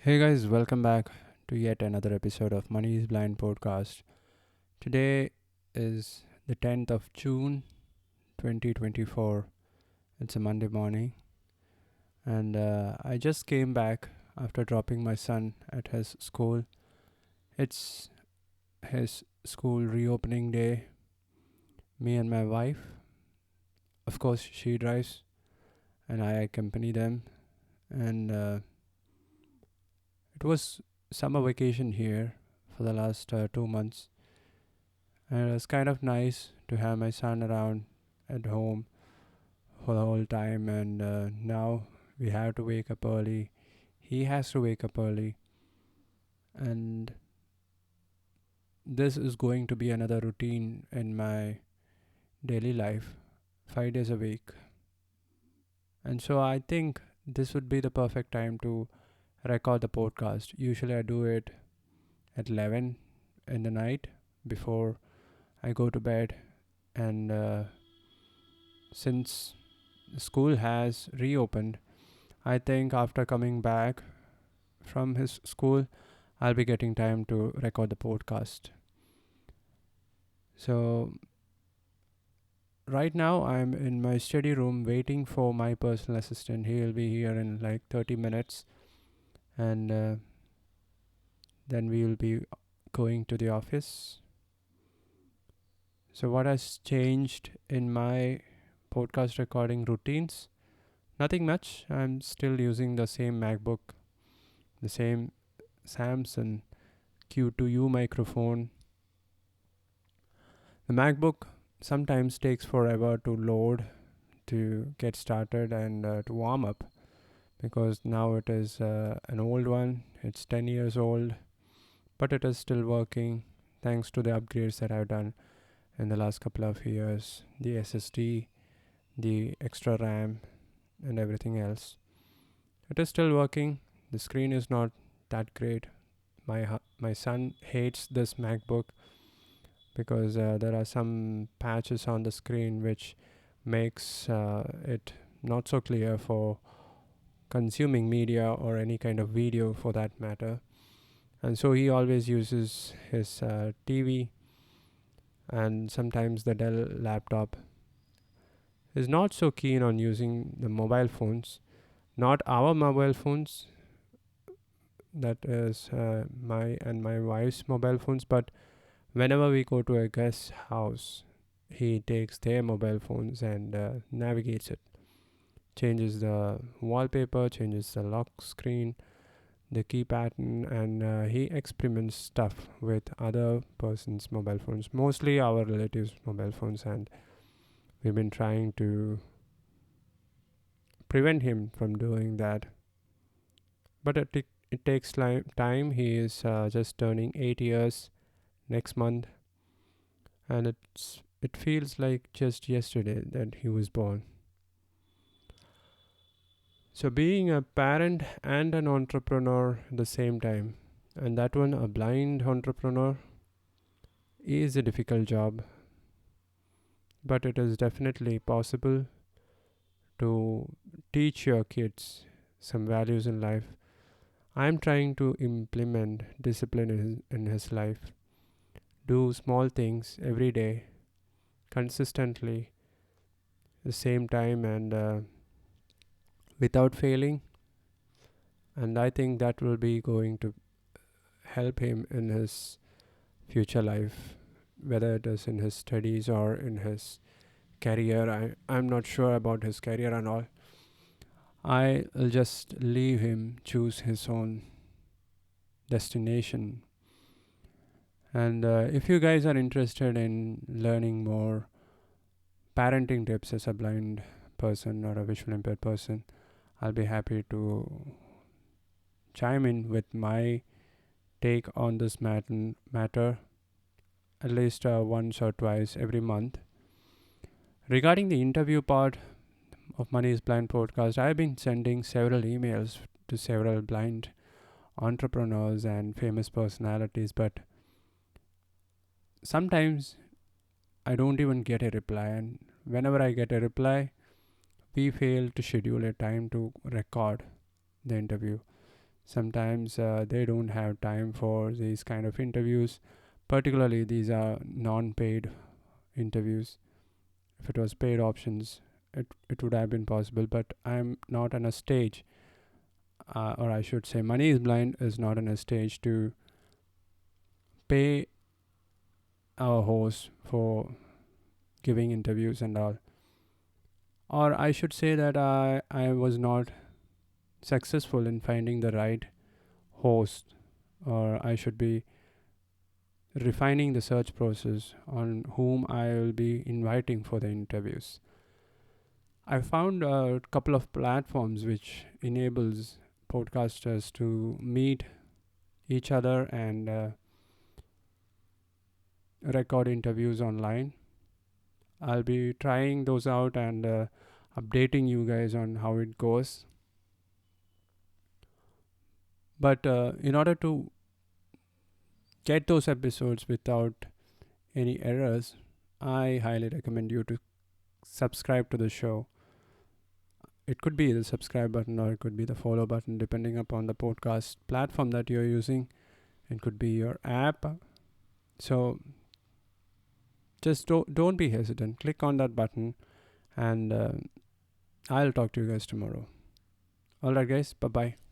Hey guys, welcome back to yet another episode of Money is Blind podcast. Today is the 10th of June 2024. It's a Monday morning, and I just came back after dropping my son at his school. It's his school reopening day. Me and my wife, of course, she drives, and I accompany them. And it was summer vacation here for the last 2 months. And it was kind of nice to have my son around at home for the whole time. And now we have to wake up early. He has to wake up early. And this is going to be another routine in my daily life, 5 days a week. And so I think this would be the perfect time to record the podcast. Usually I do it at 11 in the night before I go to bed. And since school has reopened, I think after coming back from his school, I'll be getting time to record the podcast. So, right now, I'm in my study room waiting for my personal assistant. He'll be here in like 30 minutes, and then we will be going to the office. So, what has changed in my podcast recording routines? Nothing much. I'm still using the same MacBook, the same Samsung Q2U microphone. The MacBook sometimes takes forever to load, to get started, and to warm up because now it is an old one. It's 10 years old, but it is still working thanks to the upgrades that I've done in the last couple of years, the SSD, the extra RAM, and everything else. It is still working. The screen is not that great. My son hates this MacBook because there are some patches on the screen which makes it not so clear for consuming media or any kind of video for that matter. And so he always uses his TV, and sometimes the Dell laptop. Is not so keen on using the mobile phones, not our mobile phones, that is my wife's mobile phones, but whenever we go to a guest house, he takes their mobile phones and navigates it, changes the wallpaper, changes the lock screen, the key pattern, and he experiments stuff with other person's mobile phones, mostly our relatives' mobile phones, and we've been trying to prevent him from doing that. But it takes time. He is just turning 8 years next month, and it feels like just yesterday that he was born. So being a parent and an entrepreneur at the same time, and that one a blind entrepreneur, is a difficult job, but it is definitely possible to teach your kids some values in life. I'm trying to implement discipline in his life. Do small things every day, consistently, the same time, and without failing. And I think that will be going to help him in his future life, whether it is in his studies or in his career. I'm not sure about his career and all. I'll just leave him choose his own destination. And if you guys are interested in learning more parenting tips as a blind person or a visual impaired person, I'll be happy to chime in with my take on this matter at least once or twice every month. Regarding the interview part of Money is Blind podcast, I've been sending several emails to several blind entrepreneurs and famous personalities, but sometimes I don't even get a reply. And whenever I get a reply, we fail to schedule a time to record the interview. Sometimes they don't have time for these kind of interviews. Particularly, these are non-paid interviews. If it was paid options, it would have been possible. But I'm not on a stage, or I should say, Money is Blind is not on a stage to pay our host for giving interviews and all. Or I should say that I was not successful in finding the right host, or I should be refining the search process on whom I will be inviting for the interviews. I found a couple of platforms which enables podcasters to meet each other and record interviews online. I'll be trying those out and updating you guys on how it goes. But in order to get those episodes without any errors, I highly recommend you to subscribe to the show. It could be the subscribe button or it could be the follow button, depending upon the podcast platform that you're using. It could be your app. So just don't be hesitant. Click on that button, and I'll talk to you guys tomorrow. All right, guys. Bye bye.